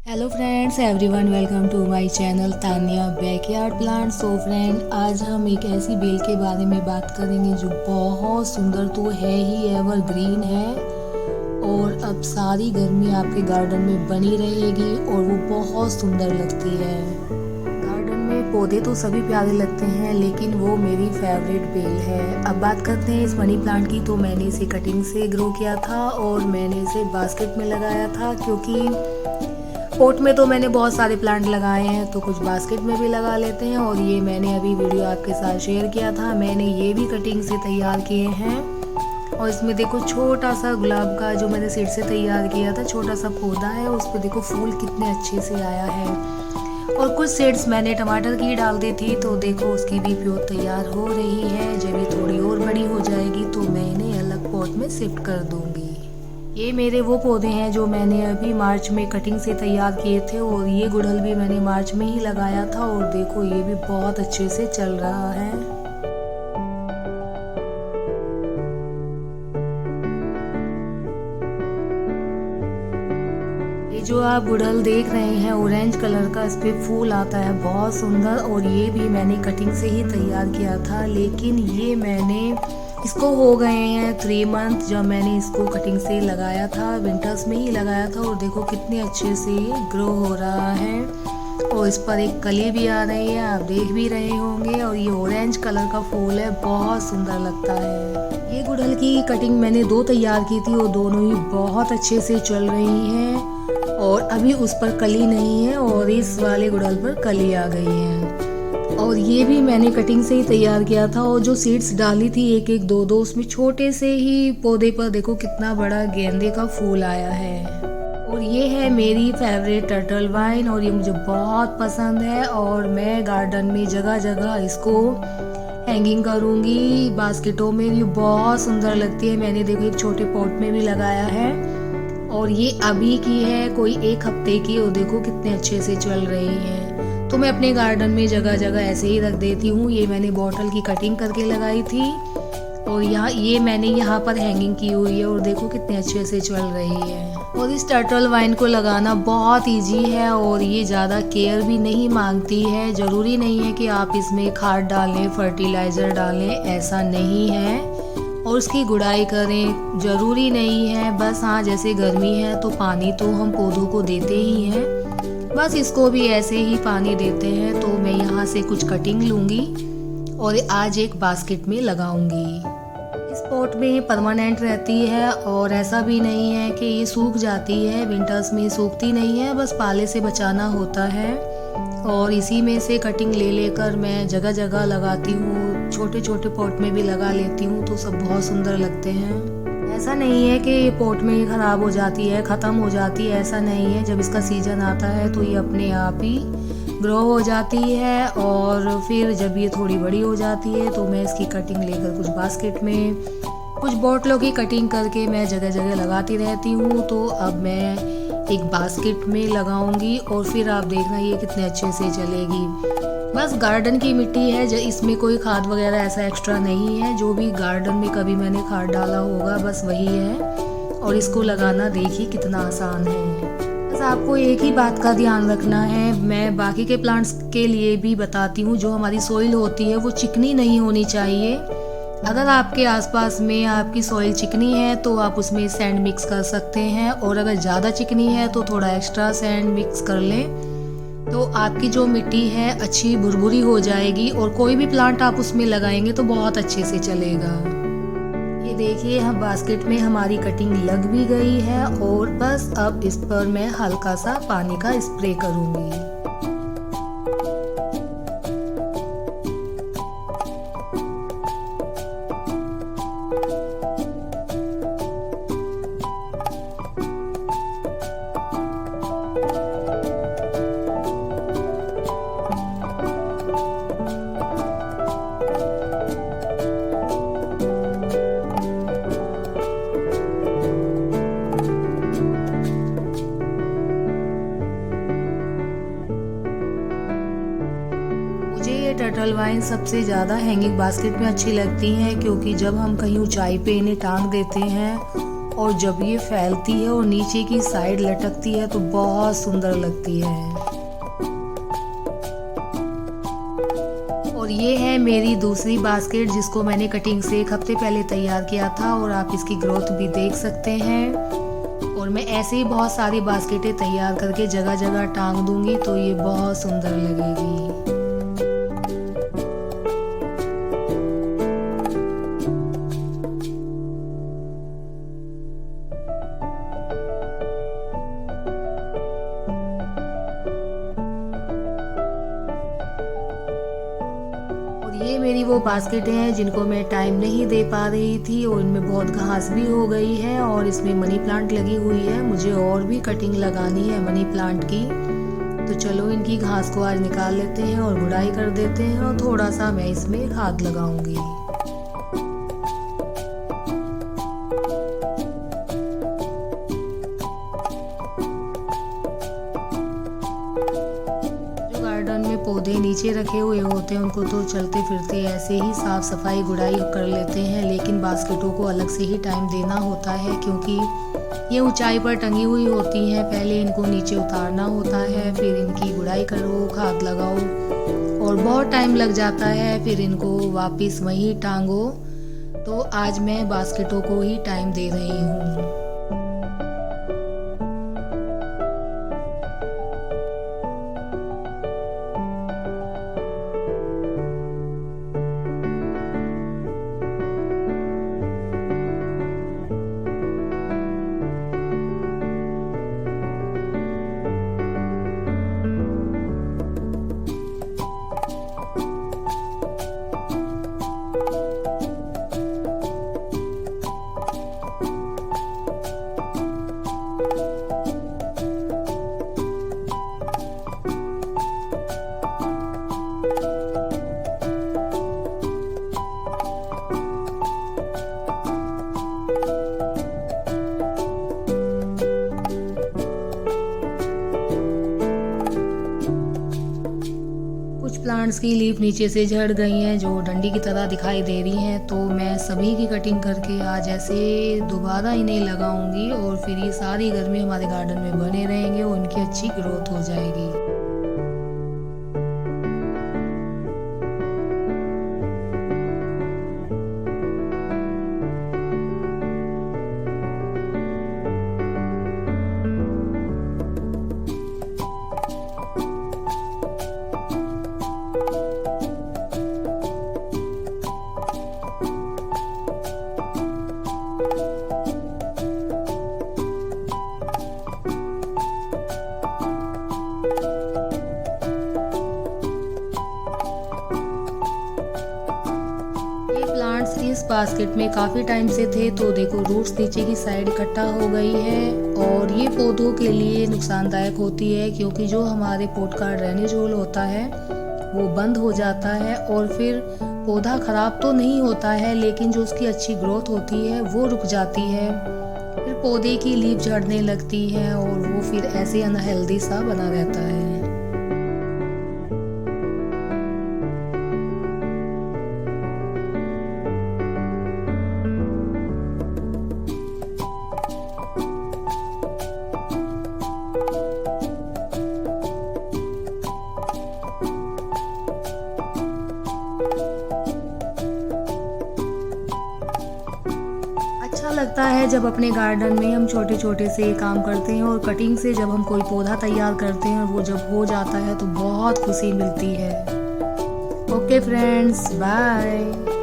Hello friends, everyone welcome to my channel Tania backyard plant. So friend, आज हम एक ऐसी बेल के बारे में बात करेंगे जो बहुत सुंदर तो है ही, एवरग्रीन है और अब सारी गर्मी आपके गार्डन में बनी रहेगी और वो बहुत सुंदर लगती है। गार्डन में पौधे तो सभी प्यारे लगते हैं, लेकिन वो मेरी फेवरेट बेल है। अब बात करते हैं इस मनी प्लांट की। तो मैंने इसे कटिंग से ग्रो किया था और मैंने इसे बास्केट में लगाया था, क्योंकि पॉट में तो मैंने बहुत सारे प्लांट लगाए हैं, तो कुछ बास्केट में भी लगा लेते हैं। और ये मैंने अभी वीडियो आपके साथ शेयर किया था, मैंने ये भी कटिंग से तैयार किए हैं। और इसमें देखो छोटा सा गुलाब का जो मैंने सीड से तैयार किया था, छोटा सा पौधा है, उस पर देखो फूल कितने अच्छे से आया है। और कुछ सीड्स मैंने टमाटर की डाल दी थी, तो देखो उसकी भी प्योर तैयार हो रही है। जब ये थोड़ी और बड़ी हो जाएगी तो मैं इन्हें अलग पॉट में शिफ्ट कर दूंगी। ये मेरे वो पौधे हैं जो मैंने अभी मार्च में कटिंग से तैयार किए थे, और ये गुड़हल भी मैंने मार्च में ही लगाया था और देखो ये भी बहुत अच्छे से चल रहा है। ये जो आप गुड़हल देख रहे हैं ऑरेंज कलर का, इस पे फूल आता है बहुत सुंदर, और ये भी मैंने कटिंग से ही तैयार किया था। लेकिन ये मैंने इसको हो गए हैं 3 मंथ जब मैंने इसको कटिंग से लगाया था, विंटर्स में ही लगाया था। और देखो कितने अच्छे से ये ग्रो हो रहा है और इस पर एक कली भी आ रही है, आप देख भी रहे होंगे। और ये ऑरेंज कलर का फूल है, बहुत सुंदर लगता है। ये गुड़हल की कटिंग मैंने 2 तैयार की थी और दोनों ही बहुत अच्छे से चल रही हैं। और अभी उस पर कली नहीं है और इस वाले गुड़हल पर कली आ गई है। और ये भी मैंने कटिंग से ही तैयार किया था, और जो सीड्स डाली थी 1-1 2-2, उसमें छोटे से ही पौधे पर देखो कितना बड़ा गेंदे का फूल आया है। और ये है मेरी फेवरेट टर्टल वाइन, और ये मुझे बहुत पसंद है। और मैं गार्डन में जगह जगह इसको हैंगिंग करूँगी बास्केटों में, ये बहुत सुंदर लगती है। मैंने देखो एक छोटे पॉट में भी लगाया है, और ये अभी की है कोई 1 हफ्ते की, और देखो कितने अच्छे से चल रही है। तो मैं अपने गार्डन में जगह जगह ऐसे ही रख देती हूँ। ये मैंने बॉटल की कटिंग करके लगाई थी, और ये मैंने यहाँ पर हैंगिंग की हुई है, और देखो कितने अच्छे से चल रही है। और इस टर्टल वाइन को लगाना बहुत इजी है, और ये ज़्यादा केयर भी नहीं मांगती है। ज़रूरी नहीं है कि आप इसमें खाद डालें, फर्टिलाइज़र डालें, ऐसा नहीं है। और उसकी गुड़ाई करें ज़रूरी नहीं है। बस हाँ, जैसे गर्मी है तो पानी तो हम पौधों को देते ही हैं, बस इसको भी ऐसे ही पानी देते हैं। तो मैं यहाँ से कुछ कटिंग लूँगी और आज एक बास्केट में लगाऊंगी। इस पॉट में ये परमानेंट रहती है, और ऐसा भी नहीं है कि ये सूख जाती है। विंटर्स में सूखती नहीं है, बस पाले से बचाना होता है। और इसी में से कटिंग ले लेकर मैं जगह जगह लगाती हूँ, छोटे छोटे पॉट में भी लगा लेती हूँ, तो सब बहुत सुंदर लगते हैं। ऐसा नहीं है कि ये पॉट में ख़राब हो जाती है, ख़त्म हो जाती है, ऐसा नहीं है। जब इसका सीजन आता है तो ये अपने आप ही ग्रो हो जाती है, और फिर जब ये थोड़ी बड़ी हो जाती है तो मैं इसकी कटिंग लेकर कुछ बास्केट में, कुछ बॉटलों की कटिंग करके मैं जगह जगह लगाती रहती हूँ। तो अब मैं एक बास्केट में लगाऊंगी, और फिर आप देखना ये कितने अच्छे से चलेगी। बस गार्डन की मिट्टी है, जो इसमें कोई खाद वगैरह ऐसा एक्स्ट्रा नहीं है। जो भी गार्डन में कभी मैंने खाद डाला होगा बस वही है, और इसको लगाना देखिए कितना आसान है। बस आपको एक ही बात का ध्यान रखना है, मैं बाकी के प्लांट्स के लिए भी बताती हूँ, जो हमारी सॉइल होती है वो चिकनी नहीं होनी चाहिए। अगर आपके आसपास में आपकी सॉइल चिकनी है तो आप उसमें सैंड मिक्स कर सकते हैं, और अगर ज़्यादा चिकनी है तो थोड़ा एक्स्ट्रा सैंड मिक्स कर लें, तो आपकी जो मिट्टी है अच्छी भुरभुरी हो जाएगी, और कोई भी प्लांट आप उसमें लगाएंगे तो बहुत अच्छे से चलेगा। ये देखिए, हम बास्केट में हमारी कटिंग लग भी गई है, और बस अब इस पर मैं हल्का सा पानी का स्प्रे करूँगी। टर्टल वाइन सबसे ज़्यादा हैंगिंग बास्केट में अच्छी लगती हैं, क्योंकि जब हम कहीं ऊंचाई पे इन्हें टांग देते हैं और जब ये फैलती है और नीचे की साइड लटकती है तो बहुत सुंदर लगती है। और ये है मेरी दूसरी बास्केट जिसको मैंने कटिंग से 1 हफ्ते पहले तैयार किया था और आप इसकी ग्रोथ भी देख सकते हैं। और मैं ऐसे ही बहुत सारी बास्केटें तैयार करके जगह जगह टांग दूंगी तो ये बहुत सुंदर लगेगी। ये मेरी वो बास्केटें हैं जिनको मैं टाइम नहीं दे पा रही थी और इनमें बहुत घास भी हो गई है और इसमें मनी प्लांट लगी हुई है। मुझे और भी कटिंग लगानी है मनी प्लांट की, तो चलो इनकी घास को आज निकाल लेते हैं और गुड़ाई कर देते हैं और थोड़ा सा मैं इसमें खाद लगाऊंगी। गार्डन में पौधे नीचे रखे हुए होते हैं उनको तो चलते फिरते ऐसे ही साफ सफाई गुड़ाई कर लेते हैं, लेकिन बास्केटों को अलग से ही टाइम देना होता है क्योंकि ये ऊंचाई पर टंगी हुई होती हैं। पहले इनको नीचे उतारना होता है, फिर इनकी गुड़ाई करो, खाद लगाओ और बहुत टाइम लग जाता है, फिर इनको वापस वहीं टांगो। तो आज मैं बास्केटों को ही टाइम दे रही हूँ। प्लांट्स की लीफ नीचे से झड़ गई हैं जो डंडी की तरह दिखाई दे रही हैं, तो मैं सभी की कटिंग करके आज ऐसे दोबारा इन्हें लगाऊंगी और फिर ये सारी गर्मी हमारे गार्डन में बने रहेंगे और उनकी अच्छी ग्रोथ हो जाएगी। प्लांट्स इस बास्केट में काफ़ी टाइम से थे, तो देखो रूट्स नीचे की साइड इकट्ठा हो गई है और ये पौधों के लिए नुकसानदायक होती है क्योंकि जो हमारे पोट का ड्रेनेज होल होता है वो बंद हो जाता है और फिर पौधा ख़राब तो नहीं होता है लेकिन जो उसकी अच्छी ग्रोथ होती है वो रुक जाती है। फिर पौधे की लीफ झड़ने लगती है और वो फिर ऐसे अनहेल्दी सा बना रहता है। अच्छा लगता है जब अपने गार्डन में हम छोटे छोटे से काम करते हैं और कटिंग से जब हम कोई पौधा तैयार करते हैं और वो जब हो जाता है तो बहुत खुशी मिलती है। Okay friends, bye.